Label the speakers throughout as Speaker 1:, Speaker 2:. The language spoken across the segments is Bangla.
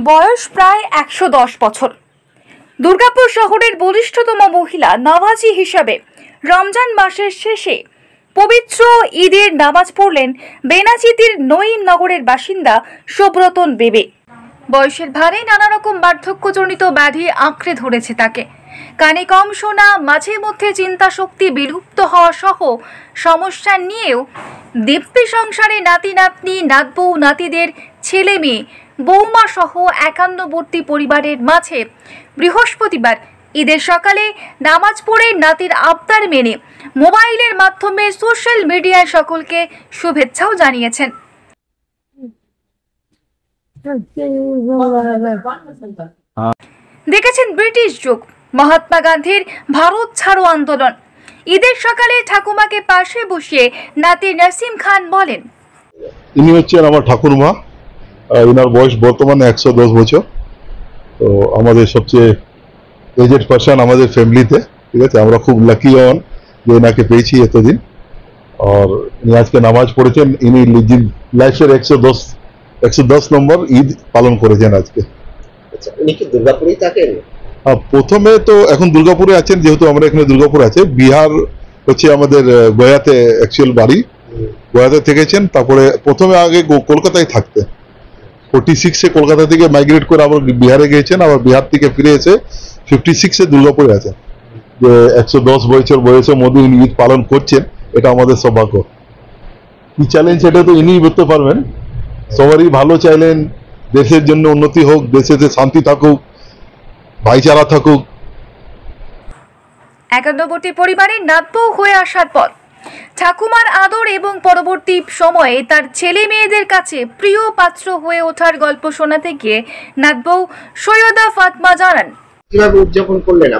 Speaker 1: বয়স প্রায় 110 বছর। দুর্গাপুর শহরের বলিষ্ঠতম মহিলা নামাজি হিসাবে রমজান মাসের শেষে পবিত্র ঈদের নামাজ পড়লেন বেনাচিতির নঈমনগরের বাসিন্দা সুব্রতন বেবে। বয়সের ভারে নানা রকম বার্ধক্যজনিত ব্যাধি আঁকড়ে ধরেছে তাকে। কানে কম শোনা, মাঝে মধ্যে চিন্তা শক্তি বিলুপ্ত হওয়া সহ সমস্যা নিয়েও দিব্যি সংসারে নাতি নাতনি, নাতবউ, নাতিদের ছেলে মেয়ে, বৌমা সহ একান্নবর্তী পরিবারের মাঝে বৃহস্পতিবার ঈদের সকালে নামাজ পড়ে নাতির আবদার মেনে মোবাইলের মাধ্যমে সোশ্যাল মিডিয়ায় সকলকে শুভেচ্ছাও জানিয়েছেন। দেখেছেন ব্রিটিশ যুগ, মহাত্মা গান্ধীর ভারত ছাড়ো আন্দোলন। ঈদের সকালে ঠাকুমাকে পাশে বসিয়ে নাতি নাসিম খান বলেন,
Speaker 2: ইনি হচ্ছেন আমার ঠাকুরমা। ইনার বয়স বর্তমানে 110 বছর। তো আমাদের সবচেয়ে এজেড পার্সন আমাদের ফ্যামিলিতে, ঠিক আছে। আমরা খুব লাকি হন যে এনাকে পেয়েছি এতদিন। আর ইনি আজকে নামাজ পড়েছেন। ইনি লাইফের 110 নম্বর ঈদ পালন করেছেন আজকে।
Speaker 3: আচ্ছা, উনি কি দুর্গাপুরেই থাকেন?
Speaker 2: প্রথমে তো এখন দুর্গাপুরে আছেন, যেহেতু আমরা এখানে দুর্গাপুর আছে। বিহার হচ্ছে আমাদের গয়াতে অ্যাকচুয়াল বাড়ি, গয়াতে থেকেছেন। তারপরে প্রথমে আগে কলকাতায় থাকতেন। 46-এ কলকাতা থেকে মাইগ্রেট করে আবার বিহারে গিয়েছেন, আবার বিহার থেকে ফিরে এসে 56-এ দুর্গাপুরে আছেন। যে 110 বছর বয়সের মধ্যে ইনি ঈদ পালন করছেন, এটা আমাদের সৌভাগ্য। কি চ্যালেঞ্জ সেটা তো ইনিই বলতে পারবেন। সবারই ভালো চাইলেন, দেশের জন্য উন্নতি হোক, দেশে শান্তি থাকুক, ভাইচারা থাকুক।
Speaker 1: একান্নবর্তী পরিবারের নাতবউ হয়ে আসার পর ঠাকুমার আদর এবং পরবর্তী সময়ে তার ছেলে মেয়েদের কাছে প্রিয় পাত্র হয়ে ওঠার গল্প শোনাতে গিয়ে নাতবউ সৈয়দা ফাতমা জানান,
Speaker 3: কিভাবে উদযাপন করলেন?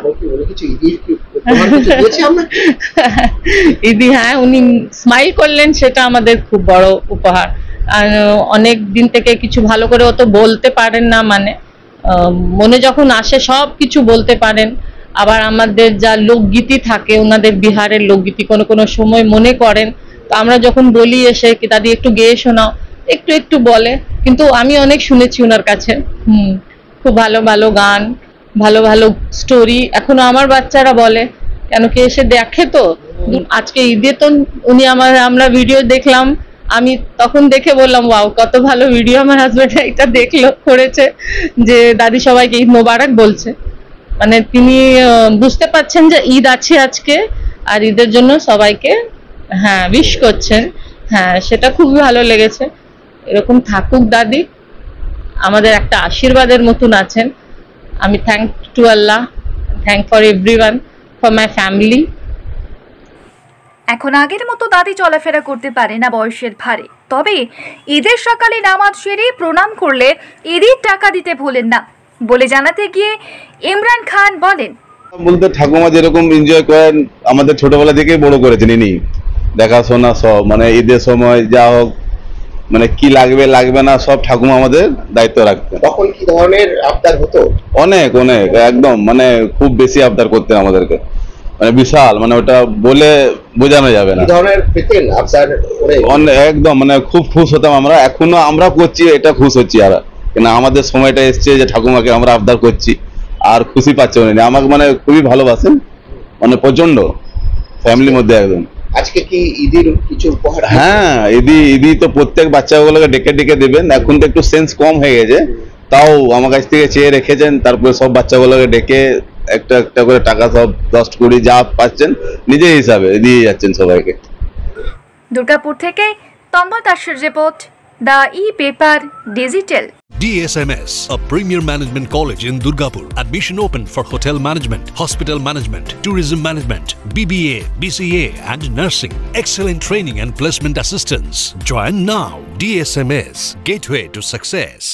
Speaker 4: ঈদি হ্যাঁ, উনি স্মাইল করলেন, সেটা আমাদের খুব বড় উপহার। আর অনেক দিন থেকে কিছু ভালো করে অত বলতে পারেন না, মানে মনে যখন আসে সব কিছু বলতে পারেন। আবার আমাদের যা লোকগীতি থাকে, ওনাদের বিহারের লোকগীতি কোনো কোনো সময় মনে করেন, তো আমরা যখন বলি এসে কি দাদি একটু গেয়ে শোনাও, একটু একটু বলে। কিন্তু আমি অনেক শুনেছি ওনার কাছে, খুব ভালো ভালো গান, ভালো ভালো স্টোরি এখনো আমার বাচ্চারা বলে, কেন কি এসে দেখে। তো আজকে ঈদে তো উনি আমরা ভিডিও দেখলাম, আমি তখন দেখে বললাম ওয়াও, কত ভালো ভিডিও আমার হাজবেন্ড এটা দেখলো, করেছে যে দাদি সবাইকে ঈদ মোবারক বলছে। মানে তিনি বুঝতে পারছেন যে ঈদ আছে আজকে, আর ঈদের জন্য সবাইকে হ্যাঁ উইশ করছেন। হ্যাঁ, সেটা খুবই ভালো লেগেছে। এরকম থাকুক দাদি, আমাদের একটা আশীর্বাদের মতন আছেন। আমি thank two Allah, thank for everyone, for my family.
Speaker 1: এখন আগের মতো দাদি চলাফেরা করতে পারে না বয়সের ভারে, তবে ঈদের সকালে নামাজ সেরে প্রণাম করলে ঈদের টাকা দিতে ভোলেন না বলে জানাতে গিয়ে ইমরান খান বলেন,
Speaker 5: বলতে ঠাকুমা যেরকম এনজয় করেন, আমাদের ছোটবেলা থেকেই বড় করেছেন ইনি। দেখাশোনা সব, মানে ঈদের সময় যা হোক, মানে কি লাগবে লাগবে না সব ঠাকুমা আমাদের দায়িত্ব রাখতেন।
Speaker 3: তখন কি ধরনের আবদার হতো?
Speaker 5: অনেক অনেক, একদম মানে খুব বেশি আবদার করতেন আমাদেরকে, মানে বিশাল, মানে ওটা বলে বোঝানো যাবে না।
Speaker 3: ধরনের পেতেন আবদার করে
Speaker 5: একদম, মানে খুব খুশ হতাম আমরা। এখনো আমরা করছি, এটা খুশ হচ্ছি। আর কেন আমাদের সময়টা এসছে যে ঠাকুমাকে আমরা আবদার করছি, আর খুশি পাচ্ছে উনি। আমাকে মানে খুবই ভালোবাসেন, মানে প্রচন্ড ফ্যামিলির মধ্যে একদম।
Speaker 3: আজকে কি ঈদের কিছু উপহার?
Speaker 5: হ্যাঁ, ঈদি তো প্রত্যেক বাচ্চাগুলোকে ডেকে ডেকে দেবেন। এখন তো একটু সেন্স কম হয়ে গেছে, তাও আমার কাছ থেকে চেয়ে রেখেছেন। তারপরে সব বাচ্চাগুলোকে ডেকে একটা একটা করে টাকা সব 10-20 যা পাচ্ছেন নিজের হিসাবে দিয়ে যাচ্ছেন সবাইকে।
Speaker 1: দুর্গাপুর থেকে তম্বা দাসের report, the e-paper digital.
Speaker 6: DSMS, a premier management college in Durgapur. Admission open for hotel management, hospital management, tourism management, BBA, BCA and nursing. Excellent training and placement assistance. Join now. DSMS, gateway to success.